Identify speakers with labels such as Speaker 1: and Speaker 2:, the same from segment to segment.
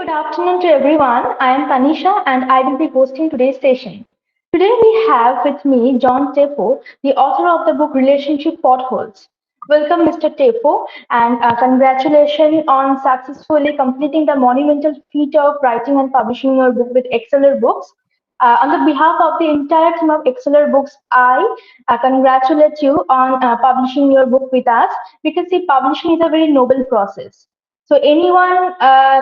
Speaker 1: good afternoon to everyone. I am Tanisha and I will be hosting today's session. Today we have with me John Teffo, the author of the book Relationship Potholes. Welcome, Mr. Teffo, and congratulations on successfully completing the monumental feat of writing and publishing your book with Exceller Books. On the behalf of the entire team of Exceller Books, I congratulate you on publishing your book with us because see, publishing is a very noble process. So anyone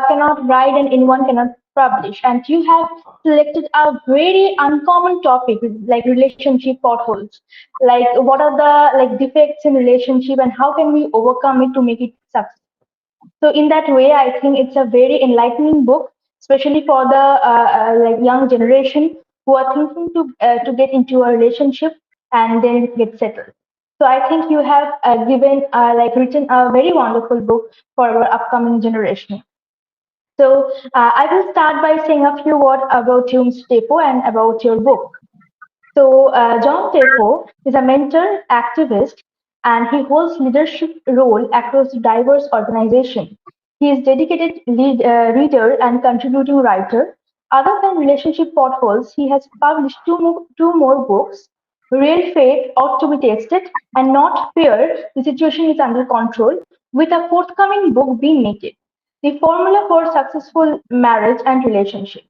Speaker 1: cannot write and anyone cannot publish. And you have selected a very uncommon topic like relationship potholes. Like what are the like defects in relationship and how can we overcome it to make it successful? So in that way, I think it's a very enlightening book, especially for the like young generation who are thinking to get into a relationship and then get settled. So I think you have given like written a very wonderful book for our upcoming generation. So I will start by saying a few words about you, Mr. Tepo, and about your book. So, John Teffo is a mentor, activist, and he holds leadership role across diverse organizations. He is dedicated reader and contributing writer. Other than relationship potholes, he has published two more books. Real Faith Ought to be Tasted and Not Fair, The Situation is Under Control, with a forthcoming book being knitted. The Formula for Successful Marriage and Relationship.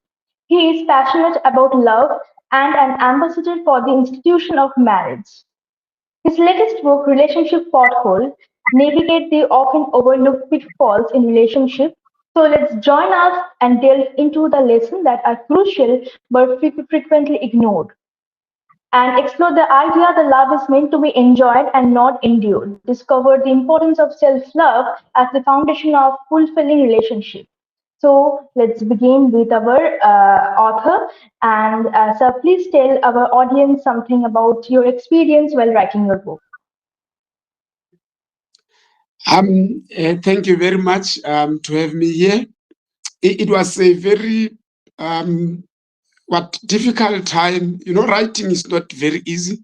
Speaker 1: He is passionate about love and an ambassador for the institution of marriage. His latest book, Relationship Pothole, navigate the often overlooked pitfalls in relationship. So let's join us and delve into the lessons that are crucial but frequently ignored and explore the idea that love is meant to be enjoyed and not endured. Discover the importance of self-love as the foundation of fulfilling relationship. So let's begin with our author. And sir, please tell our audience something about your experience while writing your book.
Speaker 2: Thank you very much to have me here. It was a very difficult time. You know, writing is not very easy.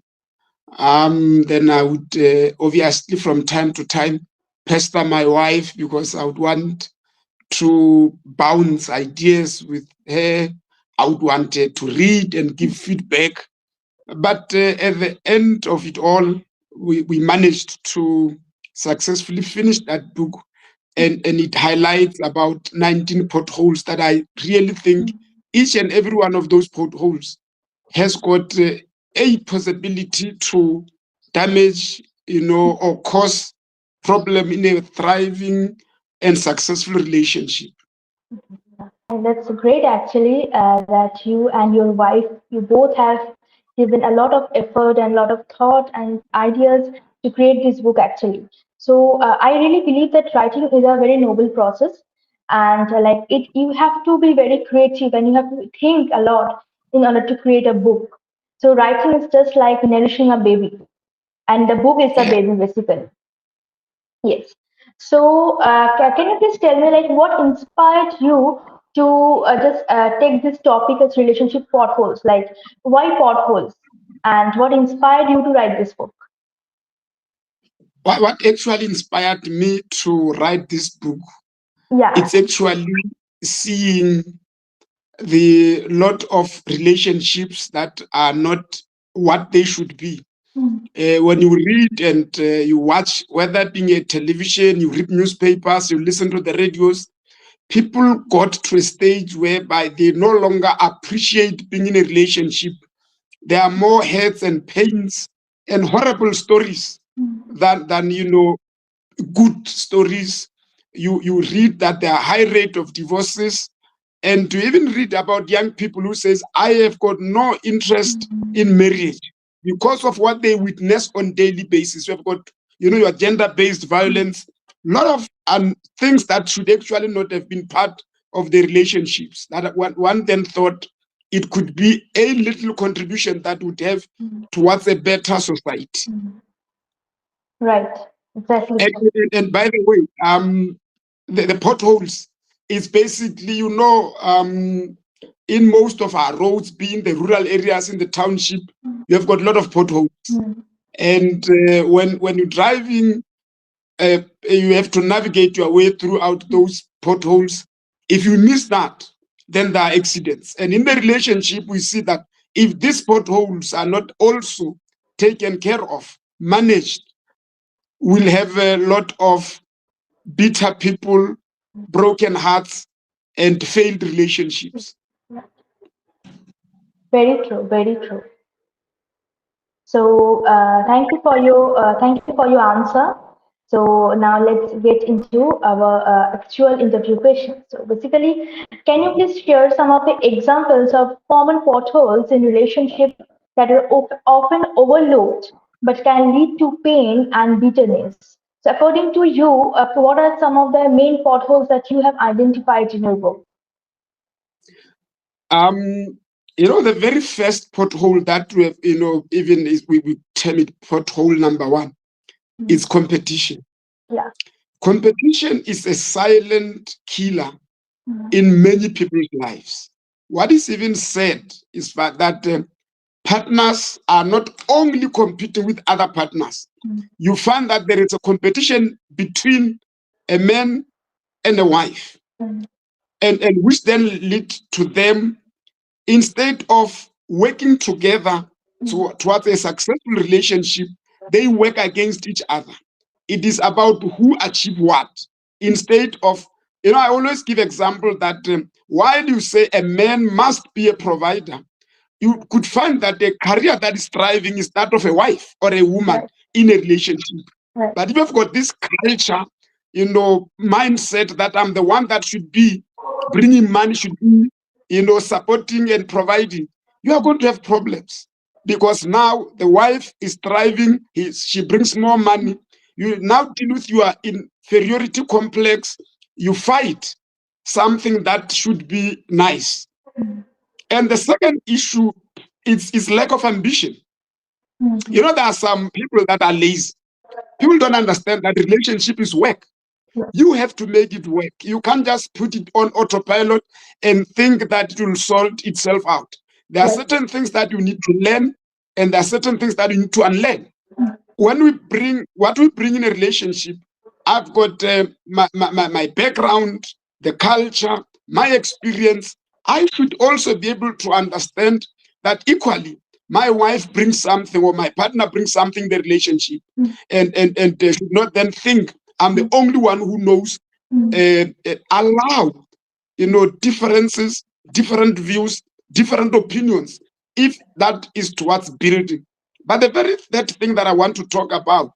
Speaker 2: Then I would obviously from time to time pester my wife because I would want to bounce ideas with her. I would want her to read and give feedback. But at the end of it all, we managed to successfully finish that book. And it highlights about 19 potholes that I really think each and every one of those potholes has got a possibility to damage, or cause problem in a thriving and successful relationship.
Speaker 1: And that's great actually that you and your wife, you both have given a lot of effort and a lot of thought and ideas to create this book actually. So I really believe that writing is a very noble process and like it, you have to be very creative and you have to think a lot in order to create a book. So writing is just like nourishing a baby and the book is a
Speaker 2: Yeah.
Speaker 1: baby basically. Yes. So, can you please tell me, like, what inspired you to just take this topic as relationship potholes? Like, why potholes? And what inspired you to write this book?
Speaker 2: What actually inspired me to write this book,
Speaker 1: Yeah.
Speaker 2: it's actually seeing the lot of relationships that are not what they should be.
Speaker 1: Mm,
Speaker 2: When you read and you watch, whether being a television, you read newspapers, you listen to the radios, people got to a stage whereby they no longer appreciate being in a relationship. There are more hurts and pains and horrible stories
Speaker 1: mm,
Speaker 2: than good stories. You read that there are high rate of divorces, and to even read about young people who says I have got no interest
Speaker 1: mm,
Speaker 2: in marriage because of what they witness on daily basis. You have got your gender-based
Speaker 1: mm,
Speaker 2: violence, a lot of things that should actually not have been part of the relationships that one then thought it could be a little contribution that would have
Speaker 1: mm,
Speaker 2: towards a better society.
Speaker 1: mm. Right. Exactly.
Speaker 2: And by the way, the potholes is basically, in most of our roads, being the rural areas in the township,
Speaker 1: Mm,
Speaker 2: you have got a lot of potholes.
Speaker 1: mm,
Speaker 2: And when you're driving, you have to navigate your way throughout those potholes. If you miss that, then there are accidents. And in the relationship, we see that if these potholes are not also taken care of, managed, we'll have a lot of bitter people, broken hearts, and failed relationships.
Speaker 1: Very true, very true. So thank you for your answer. So now let's get into our actual interview question. So basically, can you please share some of the examples of common potholes in relationship that are often overlooked but can lead to pain and bitterness? So according to you, what are some of the main potholes that you have identified in your book?
Speaker 2: Um, the very first pothole that we have, even is we term it pothole number one, is competition.
Speaker 1: Yeah.
Speaker 2: Competition is a silent killer
Speaker 1: Mm.
Speaker 2: in many people's lives. What is even said is that partners are not only competing with other partners.
Speaker 1: Mm.
Speaker 2: You find that there is a competition between a man and a wife,
Speaker 1: Mm.
Speaker 2: and which then lead to them, instead of working together towards a successful relationship, they work against each other. It is about who achieve what. Instead of, I always give example that while you say a man must be a provider, you could find that the career that is thriving is that of a wife or a woman
Speaker 1: Right.
Speaker 2: in a relationship.
Speaker 1: Right.
Speaker 2: But if you've got this culture, mindset that I'm the one that should be bringing money, should be, supporting and providing, you are going to have problems, because now the wife is thriving, she brings more money. You now deal with your inferiority complex. You fight something that should be nice.
Speaker 1: Mm.
Speaker 2: And the second issue is lack of ambition.
Speaker 1: Mhm.
Speaker 2: There are some people that are lazy. People don't understand that relationship is work.
Speaker 1: Yes.
Speaker 2: You have to make it work. You can't just put it on autopilot and think that it will sort itself out. There are
Speaker 1: Yes.
Speaker 2: certain things that you need to learn, and there are certain things that you need to unlearn.
Speaker 1: Mm.
Speaker 2: When we bring what we bring in a relationship, I've got my background, the culture, my experience. I should also be able to understand that equally my wife brings something or my partner brings something in the relationship,
Speaker 1: Mm.
Speaker 2: and they should not then think I'm the only one who knows.
Speaker 1: Mm.
Speaker 2: Allow differences, different views, different opinions, if that is towards building. But the very third thing that I want to talk about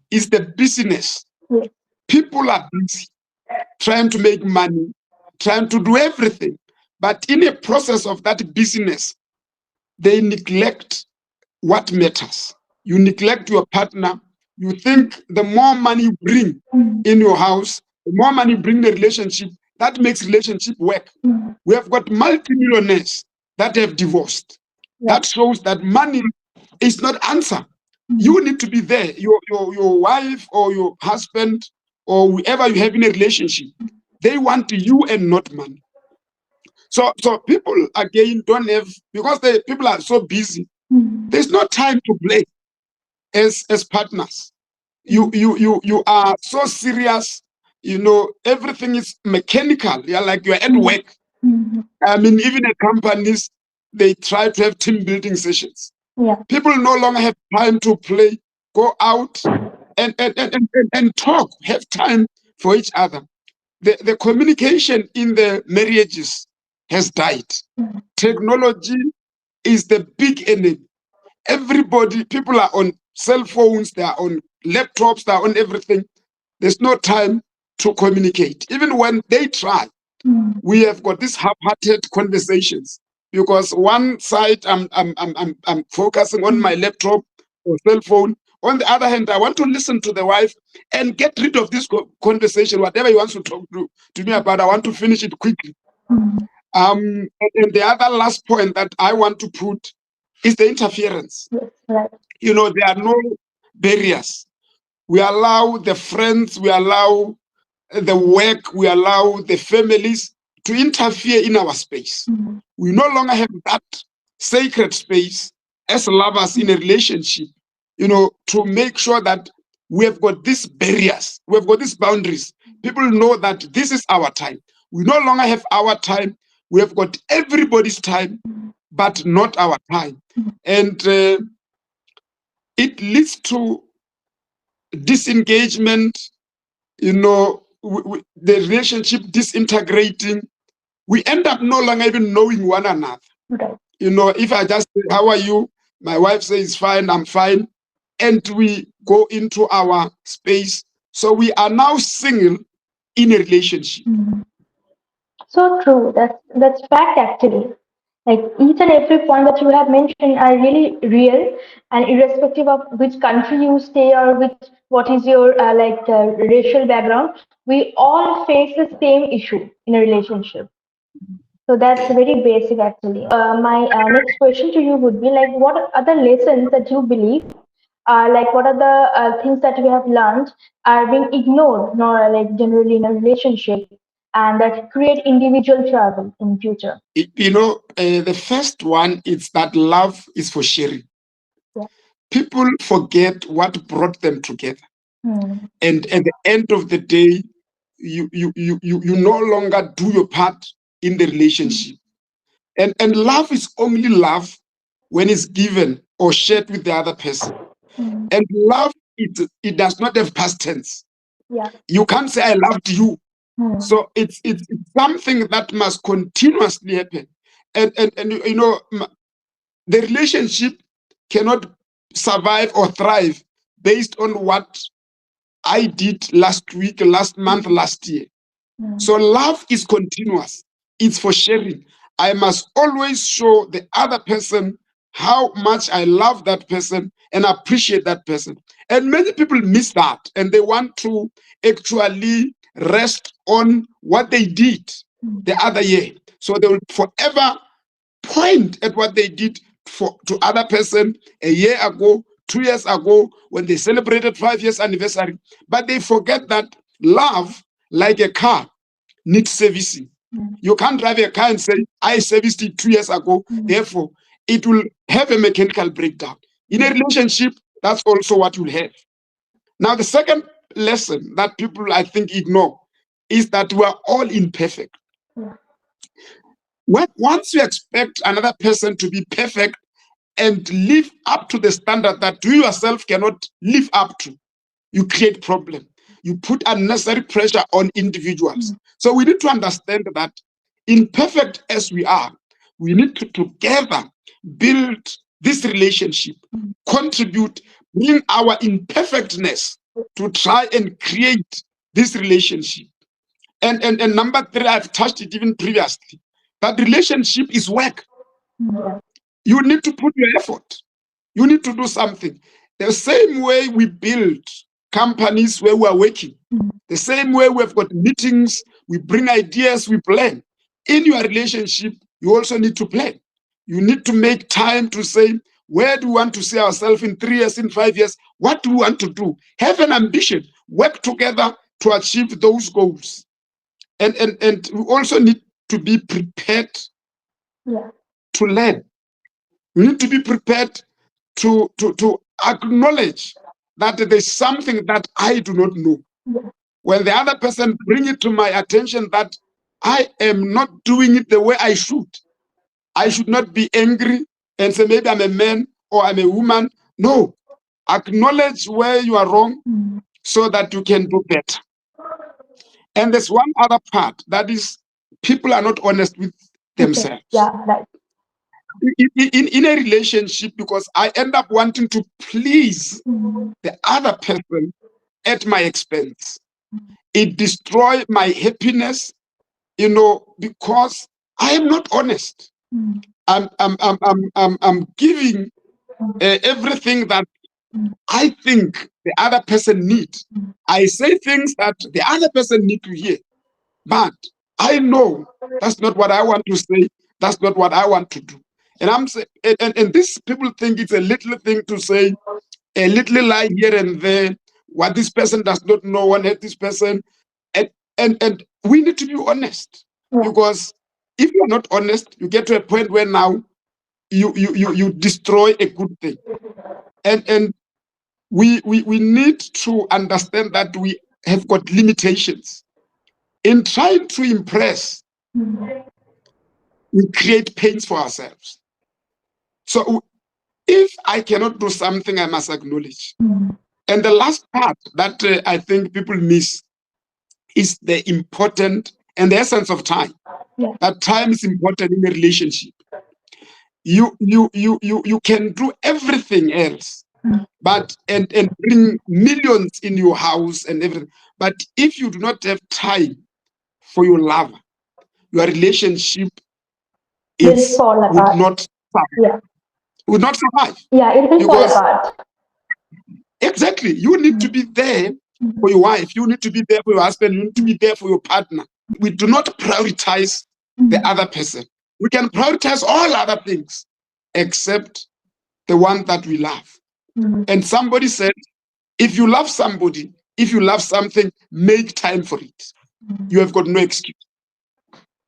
Speaker 2: is the business.
Speaker 1: Yes.
Speaker 2: People are busy trying to make money, trying to do everything. But in a process of that business, they neglect what matters. You neglect your partner. You think the more money you bring
Speaker 1: Mm.
Speaker 2: in your house, the more money you bring in the relationship, that makes relationship work.
Speaker 1: Mm.
Speaker 2: We have got multimillionaires that have divorced.
Speaker 1: Yeah.
Speaker 2: That shows that money is not answer.
Speaker 1: Mm.
Speaker 2: You need to be there. Your wife or your husband or whoever you have in a relationship, they want you and not money. So people again don't have, because the people are so busy.
Speaker 1: Mm.
Speaker 2: There's no time to play as partners. You are so serious. Everything is mechanical. You're like you're at
Speaker 1: Mm.
Speaker 2: work.
Speaker 1: Mm.
Speaker 2: I mean, even at companies, they try to have team building sessions.
Speaker 1: Yeah.
Speaker 2: People no longer have time to play, go out and talk, have time for each other. The communication in the marriages has died.
Speaker 1: Mm.
Speaker 2: Technology is the big enemy. Everybody, people are on cell phones, they are on laptops, they are on everything. There's no time to communicate. Even when they try,
Speaker 1: Mm.
Speaker 2: we have got these half-hearted conversations, because one side I'm focusing on my laptop or cell phone. On the other hand, I want to listen to the wife and get rid of this conversation, whatever he wants to talk to me about. I want to finish it quickly.
Speaker 1: Mm.
Speaker 2: And the other last point that I want to put is the interference.
Speaker 1: Yes. Right.
Speaker 2: There are no barriers. We allow the friends, we allow the work, we allow the families to interfere in our space.
Speaker 1: Mm.
Speaker 2: We no longer have that sacred space as lovers in a relationship, to make sure that we have got these barriers, we have got these boundaries. People know that this is our time. We no longer have our time. We have got everybody's time, but not our time. And it leads to disengagement, the relationship disintegrating. We end up no longer even knowing one another.
Speaker 1: Right.
Speaker 2: If I just say, how are you? My wife says, fine, I'm fine. And we go into our space. So we are now single in a relationship.
Speaker 1: So true. That's fact actually. Like each and every point that you have mentioned are really real, and irrespective of which country you stay or which what is your racial background, we all face the same issue in a relationship. So that's very basic actually. My next question to you would be like, what are the lessons that you believe like what are the things that we have learned are being ignored, nor like generally in a relationship, and that create individual travel in future.
Speaker 2: The first one is that love is for sharing.
Speaker 1: Yeah.
Speaker 2: People forget what brought them together.
Speaker 1: Hmm.
Speaker 2: And at the end of the day, you no longer do your part in the relationship. And love is only love when it's given or shared with the other person.
Speaker 1: Hmm.
Speaker 2: And love, it does not have past tense.
Speaker 1: Yeah.
Speaker 2: You can't say I loved you.
Speaker 1: Hmm.
Speaker 2: So it's something that must continuously happen. And the relationship cannot survive or thrive based on what I did last week, last month, last year.
Speaker 1: Hmm.
Speaker 2: So love is continuous. It's for sharing. I must always show the other person how much I love that person and appreciate that person. And many people miss that and they want to actually rest on what they did the other year. So they will forever point at what they did to other person a year ago, 2 years ago, when they celebrated 5 years anniversary. But they forget that love, like a car, needs servicing.
Speaker 1: Hmm.
Speaker 2: You can't drive a car and say, I serviced it 2 years ago,
Speaker 1: Hmm.
Speaker 2: therefore it will have a mechanical breakdown. In a relationship, that's also what you'll have. Now, the second lesson that people, I think, ignore is that we are all imperfect.
Speaker 1: Yeah.
Speaker 2: Once you expect another person to be perfect and live up to the standard that you yourself cannot live up to, you create problem. You put unnecessary pressure on individuals. So we need to understand that imperfect as we are, we need to together build this relationship, contribute, bring our imperfectness to try and create this relationship. And number three, I've touched it even previously. That relationship is work.
Speaker 1: Yeah.
Speaker 2: You need to put your effort. You need to do something. The same way we build companies where we are working, the same way we've got meetings, we bring ideas, we plan. In your relationship, you also need to plan. You need to make time to say, where do we want to see ourselves in 3 years, in 5 years? What do we want to do? Have an ambition. Work together to achieve those goals. And we also need to be prepared
Speaker 1: Yeah.
Speaker 2: to learn. We need to be prepared to acknowledge that there's something that I do not know.
Speaker 1: Yeah.
Speaker 2: When the other person bring it to my attention that I am not doing it the way I should not be angry and say maybe I'm a man or I'm a woman. No, acknowledge where you are wrong
Speaker 1: Hmm.
Speaker 2: so that you can do better. And there's one other part that is people are not honest with
Speaker 1: Okay.
Speaker 2: themselves.
Speaker 1: Yeah. Right.
Speaker 2: In a relationship, because I end up wanting to please
Speaker 1: Hmm.
Speaker 2: the other person at my expense. It destroys my happiness, because I am not honest.
Speaker 1: Hmm.
Speaker 2: I'm giving everything that I think the other person needs. I say things that the other person need to hear, but I know that's not what I want to say. That's not what I want to do. And I'm saying, and these people think it's a little thing to say, a little lie here and there. What this person does not know, one hate this person, and we need to be honest,
Speaker 1: Yeah.
Speaker 2: because if you're not honest, you get to a point where now you destroy a good thing, and we need to understand that we have got limitations. In trying to impress, we create pains for ourselves. So if I cannot do something, I must acknowledge. And the last part that I think people miss is the important and the essence of time.
Speaker 1: Yeah.
Speaker 2: That time is important in a relationship. You can do everything else, but and bring millions in your house and everything. But if you do not have time for your lover, your relationship
Speaker 1: Will
Speaker 2: is
Speaker 1: fall
Speaker 2: would
Speaker 1: apart.
Speaker 2: not survive,
Speaker 1: Yeah.
Speaker 2: would not survive.
Speaker 1: Yeah, it will fall
Speaker 2: Because
Speaker 1: apart.
Speaker 2: exactly, you need to be there for your wife, you need to be there for your husband, you need to be there for your partner. We do not prioritize the other person. We can prioritize all other things except the one that we love. And somebody said, if you love somebody, if you love something, make time for it. You have got no excuse.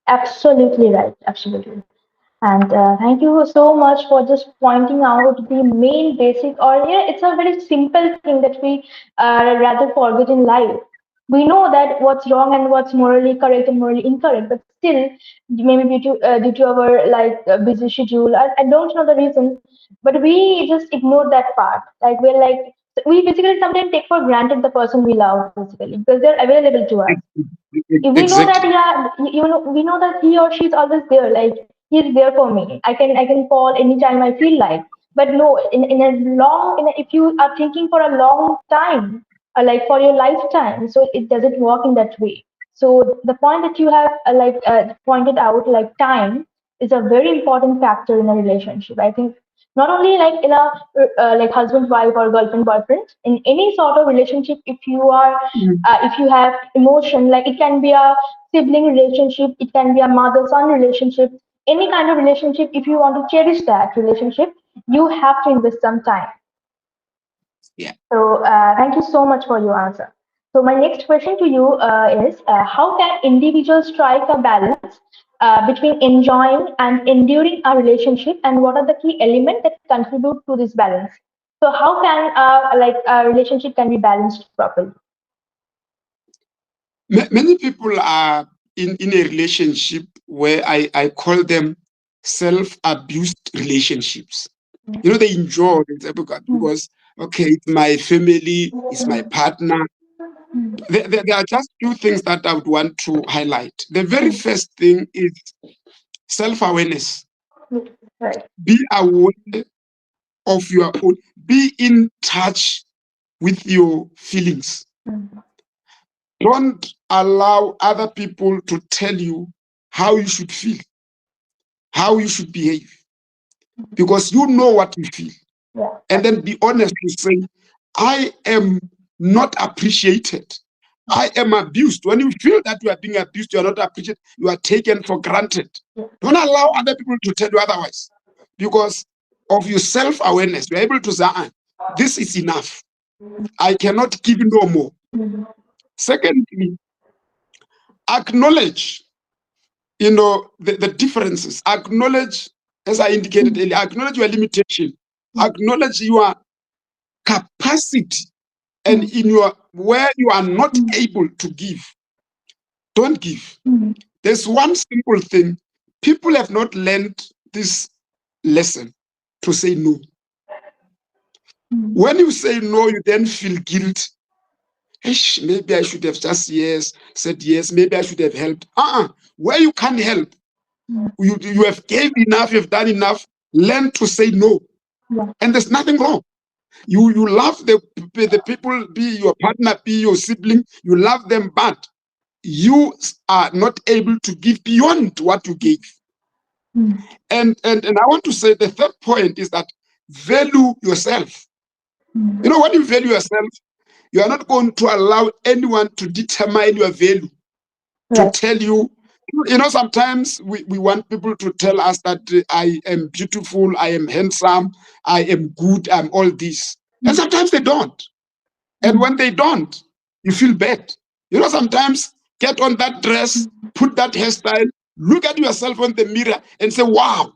Speaker 1: Absolutely right. Absolutely. And thank you so much for just pointing out the main basic, or yeah, it's a very simple thing that we rather forget in life. We know that what's wrong and what's morally correct and morally incorrect, but still, maybe due to our busy schedule, I don't know the reason, but we just ignore that part. Like we're like we basically sometimes take for granted the person we love, basically, because they're available to us. If we know that,
Speaker 2: Exactly.
Speaker 1: yeah, we know that he or she is always there, like he's there for me. I can call anytime I feel like. But no, if you are thinking for a long time, like for your lifetime, so it doesn't work in that way. So the point that you have pointed out, like time is a very important factor in a relationship. I think not only like in a like husband wife or girlfriend boyfriend, in any sort of relationship, if you have emotion, like it can be a sibling relationship, it can be a mother son relationship, any kind of relationship. If you want to cherish that relationship, you have to invest some time.
Speaker 2: Yeah.
Speaker 1: So thank you so much for your answer. So my next question to you is, how can individuals strike a balance between enjoying and enduring a relationship, and what are the key elements that contribute to this balance? So how can a relationship can be balanced properly?
Speaker 2: Many people are in a relationship where I call them self-abused relationships. They enjoy it because, okay, it's my family, it's my partner. There are just two things that I would want to highlight. The very first thing is self-awareness.
Speaker 1: Right.
Speaker 2: Be aware of your own, be in touch with your feelings. Don't allow other people to tell you how you should feel, how you should behave, because you know what you feel.
Speaker 1: Yeah.
Speaker 2: And then be honest to say, I am not appreciated. I am abused. When you feel that you are being abused, you are not appreciated, you are taken for granted. Don't allow other people to tell you otherwise. Because of your self awareness, you're able to say, this is enough. I cannot give no more. Secondly, acknowledge the differences. Acknowledge, as I indicated earlier, acknowledge your limitation, acknowledge your capacity, and in your where you are not able to give, don't give. There's one simple thing. People have not learned this lesson, to say no. When you say no, you then feel guilt. Maybe I should have just said yes, maybe I should have helped. Where you can't help, you have gave enough, you've done enough. Learn to say no, and there's nothing wrong. You love the people, be your partner, be your sibling, you love them, but you are not able to give beyond what you gave. And I want to say the third point is that value yourself. When you value yourself, you are not going to allow anyone to determine your value, to
Speaker 1: Right.
Speaker 2: tell you. Sometimes we want people to tell us that I am beautiful, I am handsome, I am good, I'm all this. And sometimes they don't. And when they don't, you feel bad. Sometimes get on that dress, put that hairstyle, look at yourself on the mirror and say, wow,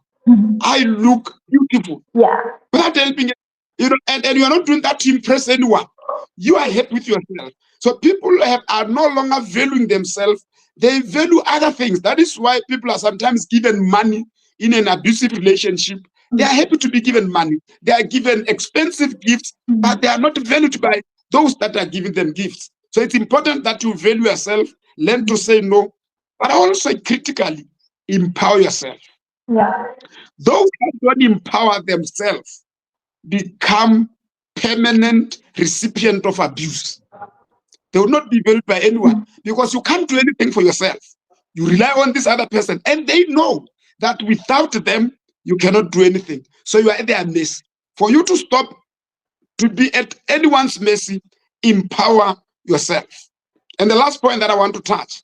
Speaker 2: I look beautiful.
Speaker 1: Yeah.
Speaker 2: Without helping it, and you are not doing that to impress anyone. You are happy with yourself. So people are no longer valuing themselves. They value other things. That is why people are sometimes given money in an abusive relationship. They are happy to be given money. They are given expensive gifts, but they are not valued by those that are giving them gifts. So it's important that you value yourself, learn to say no, but also critically empower yourself.
Speaker 1: Yeah.
Speaker 2: Those that don't empower themselves become permanent recipient of abuse. They will not be valued by anyone because you can't do anything for yourself. You rely on this other person, and they know that without them, you cannot do anything. So you are at their mercy. For you to stop to be at anyone's mercy, empower yourself. And the last point that I want to touch,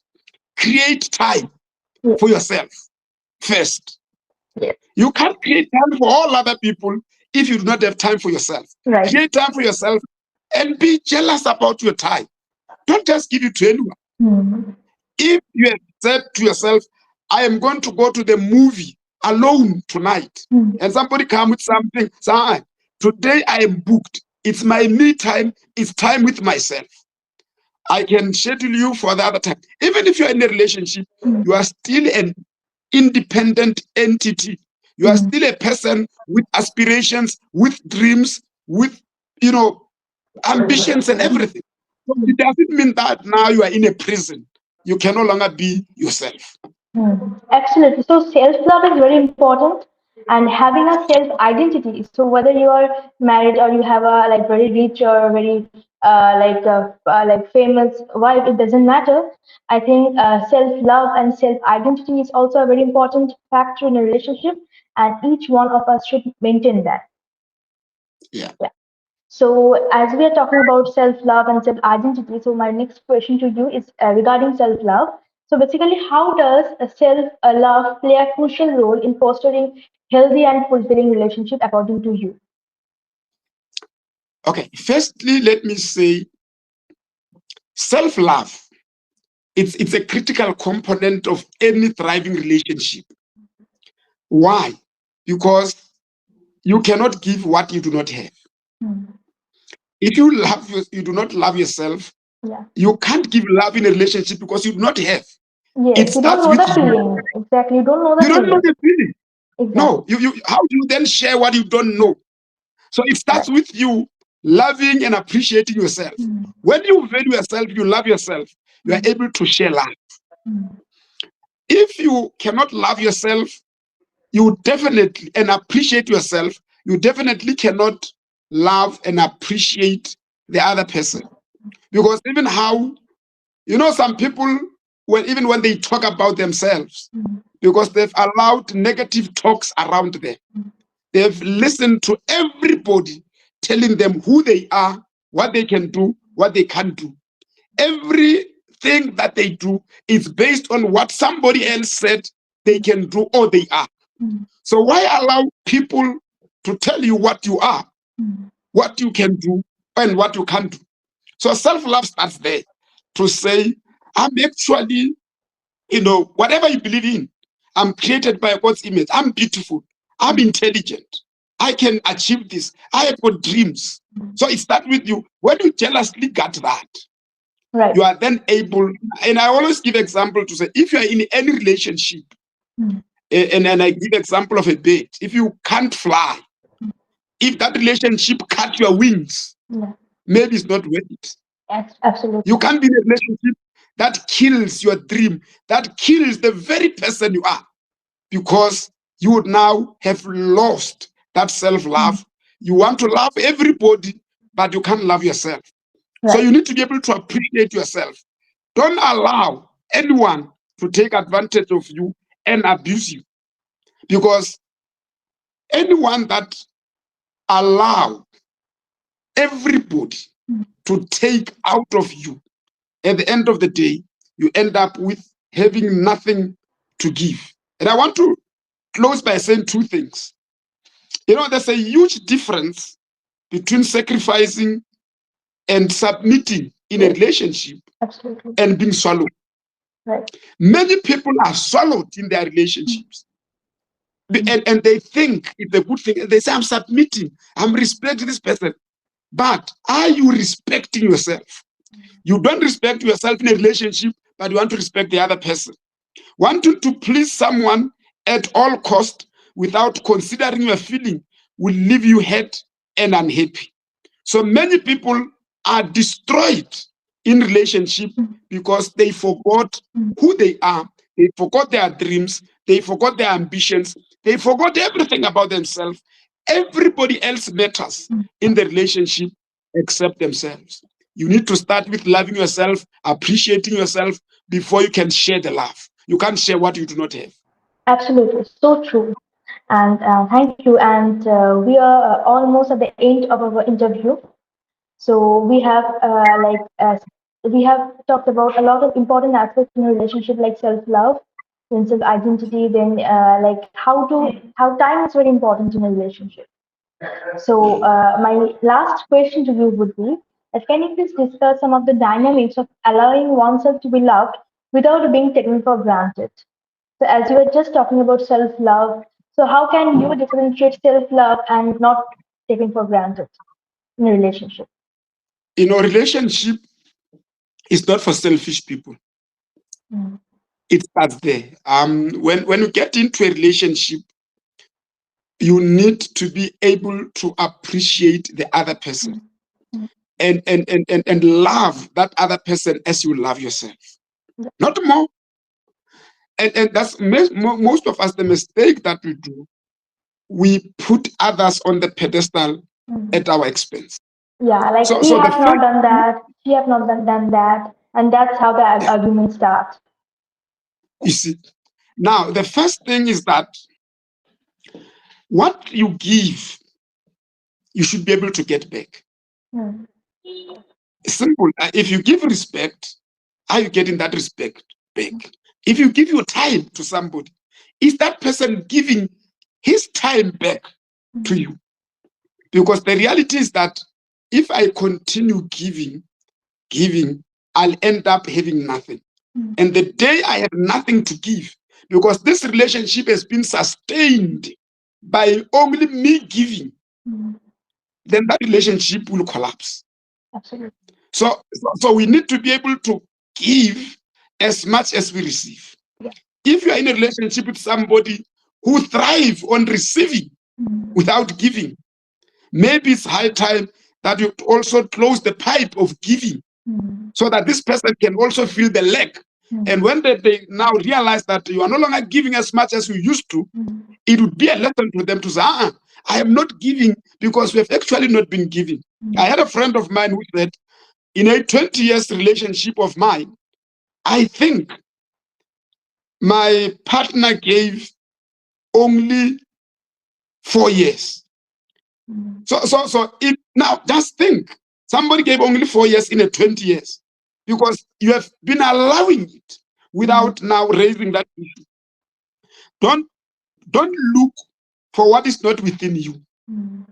Speaker 2: create time
Speaker 1: Yeah.
Speaker 2: for yourself first.
Speaker 1: Yeah.
Speaker 2: You can't create time for all other people if you do not have time for yourself.
Speaker 1: Right.
Speaker 2: Create time for yourself and be jealous about your time. Don't just give it to anyone.
Speaker 1: Mm.
Speaker 2: If you have said to yourself, I am going to go to the movie alone tonight,
Speaker 1: Mm.
Speaker 2: and somebody come with something, say, today I am booked. It's my me time. It's time with myself. I can schedule you for the other time. Even if you're in a relationship, you are still an independent entity. You are still a person with aspirations, with dreams, with, ambitions and everything. So it doesn't mean that now you are in a prison. You can no longer be yourself.
Speaker 1: Absolutely. So self-love is very important, and having a self-identity. So whether you are married or you have a like very rich or very like famous wife, it doesn't matter. I think self-love and self-identity is also a very important factor in a relationship, and each one of us should maintain that.
Speaker 2: Yeah.
Speaker 1: Yeah. So, as we are talking about self love and self identity, so my next question to you is regarding self love. So, basically, how does self love play a crucial role in fostering healthy and fulfilling relationship, according to you?
Speaker 2: Okay. Firstly, let me say self-love. It's a critical component of any thriving relationship. Why? Because you cannot give what you do not have.
Speaker 1: Hmm.
Speaker 2: If you do not love yourself,
Speaker 1: Yeah.
Speaker 2: you can't give love in a relationship because you do not have. It
Speaker 1: Yes, you don't
Speaker 2: starts
Speaker 1: know
Speaker 2: with
Speaker 1: the
Speaker 2: you.
Speaker 1: feeling. Exactly. You don't know
Speaker 2: You
Speaker 1: the
Speaker 2: don't know
Speaker 1: feeling.
Speaker 2: the feeling.
Speaker 1: Exactly.
Speaker 2: No, you how do you then share what you don't know? So it
Speaker 1: Right.
Speaker 2: starts with you loving and appreciating yourself.
Speaker 1: Hmm.
Speaker 2: When you value yourself, you love yourself, you are
Speaker 1: Hmm.
Speaker 2: able to share love.
Speaker 1: Hmm.
Speaker 2: If you cannot love yourself, you definitely and appreciate yourself, you definitely cannot love and appreciate the other person. Because even how, some people, even when they talk about themselves,
Speaker 1: Hmm.
Speaker 2: because they've allowed negative talks around them, they've listened to everybody telling them who they are, what they can do, what they can't do. Everything that they do is based on what somebody else said they can do or they are.
Speaker 1: Hmm.
Speaker 2: So why allow people to tell you what you are,
Speaker 1: Hmm.
Speaker 2: what you can do, and what you can't do? So self-love starts there to say, I'm actually, whatever you believe in, I'm created by God's image. I'm beautiful. I'm intelligent. I can achieve this. I have got dreams. So it starts with you. When you jealously got that,
Speaker 1: Right.
Speaker 2: you are then able, and I always give example to say, if you are in any relationship,
Speaker 1: Hmm.
Speaker 2: and I give example of a bird, if you can't fly, if that relationship cut your wings,
Speaker 1: Yeah.
Speaker 2: maybe it's not worth it. You
Speaker 1: Absolutely.
Speaker 2: can't be in a relationship that kills your dream, that kills the very person you are, because you would now have lost that self
Speaker 1: Hmm.
Speaker 2: love. You want to love everybody, but you can't love yourself. So
Speaker 1: Right.
Speaker 2: you need to be able to appreciate yourself. Don't allow anyone to take advantage of you and abuse you, because anyone that allow everybody
Speaker 1: Hmm.
Speaker 2: to take out of you, at the end of the day, you end up with having nothing to give. And I want to close by saying two things. There's a huge difference between sacrificing and submitting in a
Speaker 1: Yes.
Speaker 2: relationship
Speaker 1: Absolutely.
Speaker 2: and being swallowed.
Speaker 1: Right.
Speaker 2: Many people are swallowed in their relationships.
Speaker 1: Hmm.
Speaker 2: And they think it's a good thing. And they say, I'm submitting, I'm respecting this person. But are you respecting yourself? You don't respect yourself in a relationship, but you want to respect the other person. Wanting to please someone at all cost without considering your feeling will leave you hurt and unhappy. So many people are destroyed in relationship because they forgot who they are. They forgot their dreams. They forgot their ambitions. They forgot everything about themselves. Everybody else matters in the relationship except themselves. You need to start with loving yourself, appreciating yourself before you can share the love. You can't share what you do not have.
Speaker 1: Absolutely, so true. And thank you. And we are almost at the end of our interview. So we have talked about a lot of important aspects in a relationship, like self-love, then self-identity, then how time is very important in a relationship. So my last question to you would be that can you please discuss some of the dynamics of allowing oneself to be loved without being taken for granted? So as you were just talking about self-love, so how can you differentiate self-love and not taken for granted in a relationship?
Speaker 2: Relationship is not for selfish people.
Speaker 1: Mm,
Speaker 2: It starts there. When you get into a relationship, you need to be able to appreciate the other person
Speaker 1: mm, mm,
Speaker 2: and love that other person as you love yourself. Not more. And that's most of us, the mistake that we do. We put others on the pedestal
Speaker 1: mm.
Speaker 2: at our expense.
Speaker 1: Yeah, like he
Speaker 2: So the
Speaker 1: have not
Speaker 2: first,
Speaker 1: done that, she have not done that, and that's how the argument starts.
Speaker 2: you see, now the first thing is that what you give, you should be able to get back.
Speaker 1: Mm,
Speaker 2: Simple. If you give respect, are you getting that respect back? If you give your time to somebody, is that person giving his time back to
Speaker 1: mm,
Speaker 2: you? Because the reality is that if I continue giving, I'll end up having nothing.
Speaker 1: mm,
Speaker 2: And the day I have nothing to give, because this relationship has been sustained by only me giving,
Speaker 1: mm.
Speaker 2: then that relationship will collapse.
Speaker 1: Absolutely.
Speaker 2: So we need to be able to give as much as we receive.
Speaker 1: Yeah.
Speaker 2: If you are in a relationship with somebody who thrives on receiving
Speaker 1: Mm,
Speaker 2: without giving, maybe it's high time that you also close the pipe of giving
Speaker 1: mm,
Speaker 2: so that this person can also feel the lack.
Speaker 1: mm,
Speaker 2: And when they now realize that you are no longer giving as much as you used to,
Speaker 1: mm,
Speaker 2: it would be a lesson to them to say, I am not giving because we have actually not been giving. I
Speaker 1: mm,
Speaker 2: had a friend of mine who said, in a 20 years relationship of mine, I think my partner gave only 4 years.
Speaker 1: mm,
Speaker 2: Now just think, somebody gave only 4 years in a 20 years because you have been allowing it
Speaker 1: mm,
Speaker 2: without now raising that issue. Don't don't look for what is not within you.
Speaker 1: mm,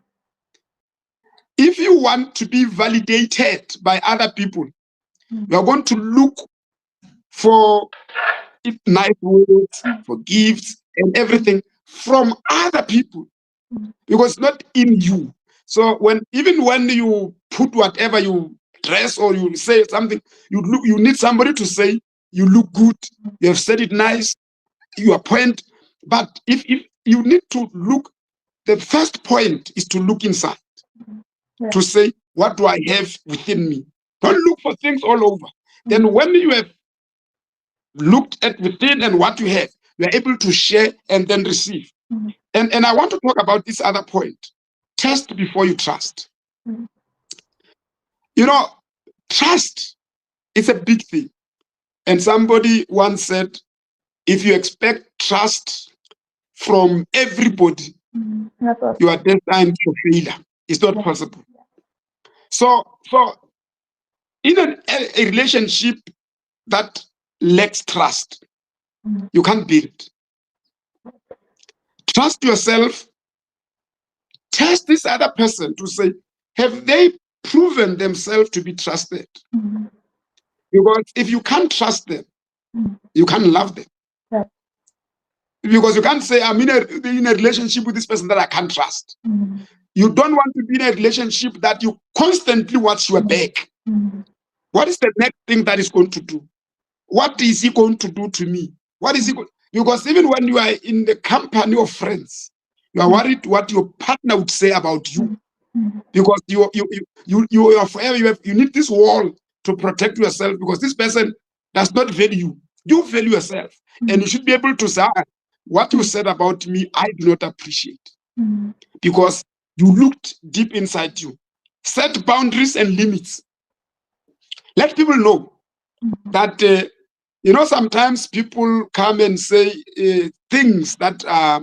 Speaker 2: If you want to be validated by other people, you
Speaker 1: mm,
Speaker 2: are going to look for nice words,
Speaker 1: mm,
Speaker 2: for gifts, and
Speaker 1: mm,
Speaker 2: everything from other people
Speaker 1: mm,
Speaker 2: because it's not in you. So even when you put whatever you dress or you say something, you need somebody to say you look good, you have said it nice, you are point. But if you need to look, the first point is to look inside
Speaker 1: mm. Yeah.
Speaker 2: to say, what do I have within me? Don't look for things all over. Then
Speaker 1: Mm,
Speaker 2: when you have looked at within and what you have, you are able to share and then receive.
Speaker 1: mm,
Speaker 2: And I want to talk about this other point. Test before you trust.
Speaker 1: mm,
Speaker 2: You know, trust is a big thing. And somebody once said, if you expect trust from everybody,
Speaker 1: not
Speaker 2: you
Speaker 1: possible.
Speaker 2: are destined for failure. It's not
Speaker 1: Yeah.
Speaker 2: possible. So in a relationship that lacks trust,
Speaker 1: Mm,
Speaker 2: you can't build. Trust yourself. Test this other person to say, have they proven themselves to be trusted?
Speaker 1: mm,
Speaker 2: Because if you can't trust them,
Speaker 1: mm.
Speaker 2: you can't love them.
Speaker 1: Right.
Speaker 2: Because you can't say, I'm in a relationship with this person that I can't trust.
Speaker 1: Mm,
Speaker 2: You don't want to be in a relationship that you constantly watch your
Speaker 1: mm,
Speaker 2: back.
Speaker 1: mm,
Speaker 2: What is the next thing that is going to do? what is he going to do to me? What is he going? Because even when you are in the company of friends, you are worried what your partner would say about you. Because you are forever, you need this wall to protect yourself, because this person does not value you. You value yourself, and you should be able to say, what you said about me, I do not appreciate, because you looked deep inside you. Set boundaries and limits. Let people know that sometimes people come and say things that are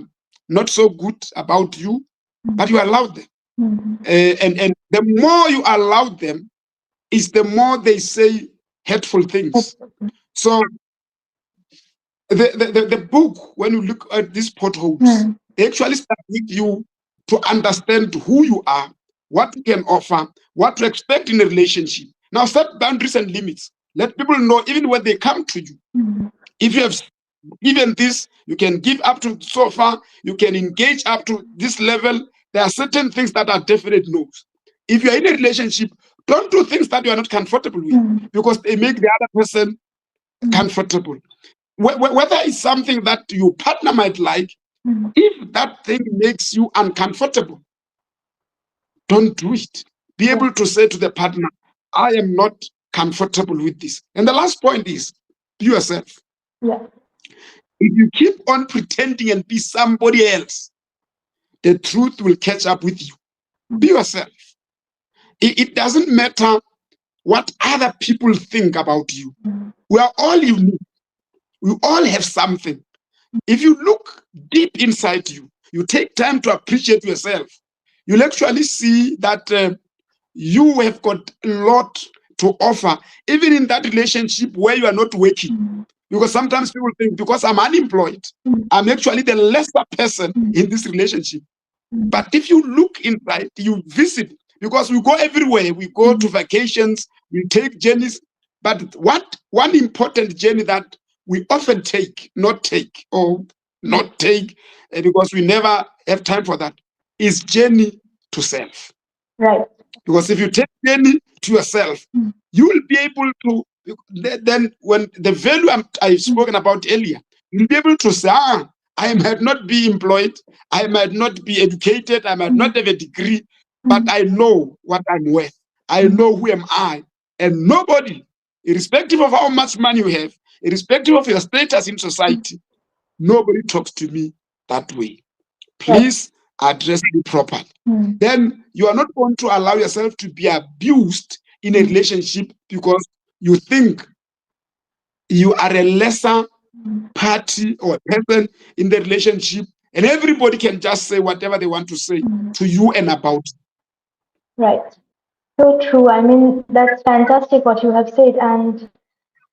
Speaker 2: not so good about you, but you allow them. And the more you allow them, is the more they say hurtful things. So the book, when you look at these potholes, they actually start with you to understand who you are, what you can offer, what to expect in a relationship. Now set boundaries and limits. Let people know, even when they come to you, if you have given this, you can give up to so far, you can engage up to this level. There are certain things that are definite no's. If you're in a relationship, don't do things that you are not comfortable with, because they make the other person comfortable. Whether it's something that your partner might like, if that thing makes you uncomfortable, don't do it. Be able to say to the partner, I am not comfortable with this. And the last point is, be yourself.
Speaker 1: Yeah.
Speaker 2: If you keep on pretending and be somebody else, the truth will catch up with you. Be yourself. It doesn't matter what other people think about you. We are all unique. We all have something. If you look deep inside you, you take time to appreciate yourself, you'll actually see that you have got a lot to offer, even in that relationship where you are not working. Because sometimes people think, because I'm unemployed, I'm actually the lesser person in this relationship. But if you look inside, you visit, because we go everywhere. We go to vacations, we take journeys. But one important journey that we often not take, because we never have time for that, is journey to self.
Speaker 1: Right.
Speaker 2: Because if you take journey to yourself, you will be able to, then when the value I've spoken about earlier, you'll be able to say, I might not be employed, I might not be educated, I might not have a degree, but I know what I'm worth. I know who am I. And nobody, irrespective of how much money you have, irrespective of your status in society, nobody talks to me that way.
Speaker 1: Right.
Speaker 2: Please address me properly. Then you are not going to allow yourself to be abused in a relationship because you think you are a lesser party or person in the relationship, and everybody can just say whatever they want to say to you and about.
Speaker 1: Right. So true. I mean, that's fantastic what you have said, and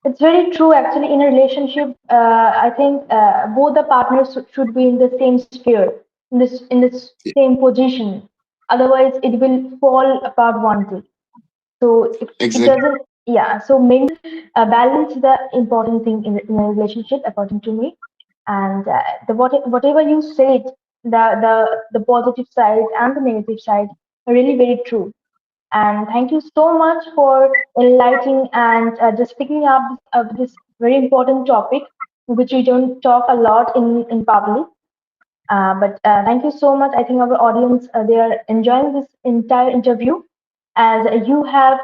Speaker 1: it's very true. Actually, in a relationship, I think both the partners should be in the same sphere, in this same position. Otherwise, it will fall apart one day. So if it
Speaker 2: Exactly.
Speaker 1: doesn't, yeah. So balance is the important thing in a relationship, according to me. And whatever you said, the positive side and the negative side are really very true. And thank you so much for enlightening and just picking up this very important topic, which we don't talk a lot in public. But thank you so much. I think our audience they are enjoying this entire interview, as you have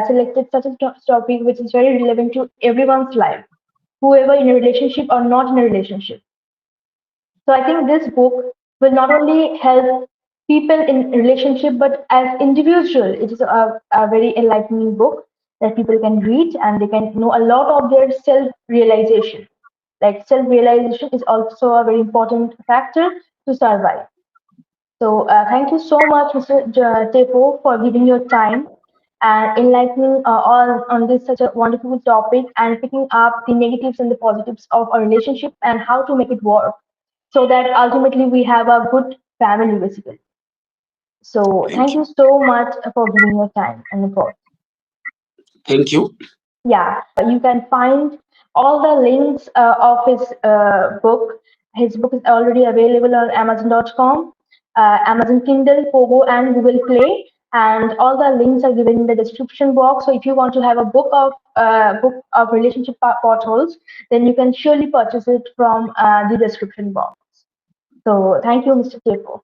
Speaker 1: selected such a topic which is very relevant to everyone's life, whoever in a relationship or not in a relationship. So I think this book will not only help people in relationship, but as individual, it is a very enlightening book that people can read and they can know a lot of their self-realization. Like self-realization is also a very important factor to survive. So thank you so much, Mr. Tefo, for giving your time and enlightening all on this such a wonderful topic and picking up the negatives and the positives of a relationship and how to make it work so that ultimately we have a good family basically. So
Speaker 2: Thank
Speaker 1: thank
Speaker 2: you.
Speaker 1: you so much for giving your time and effort.
Speaker 2: Thank you.
Speaker 1: Yeah, you can find all the links of his book. His book is already available on Amazon.com, Amazon Kindle, Pogo, and Google Play. and all the links are given in the description box. So if you want to have a book of relationship potholes, then you can surely purchase it from the description box. So thank you, Mr. Tepo.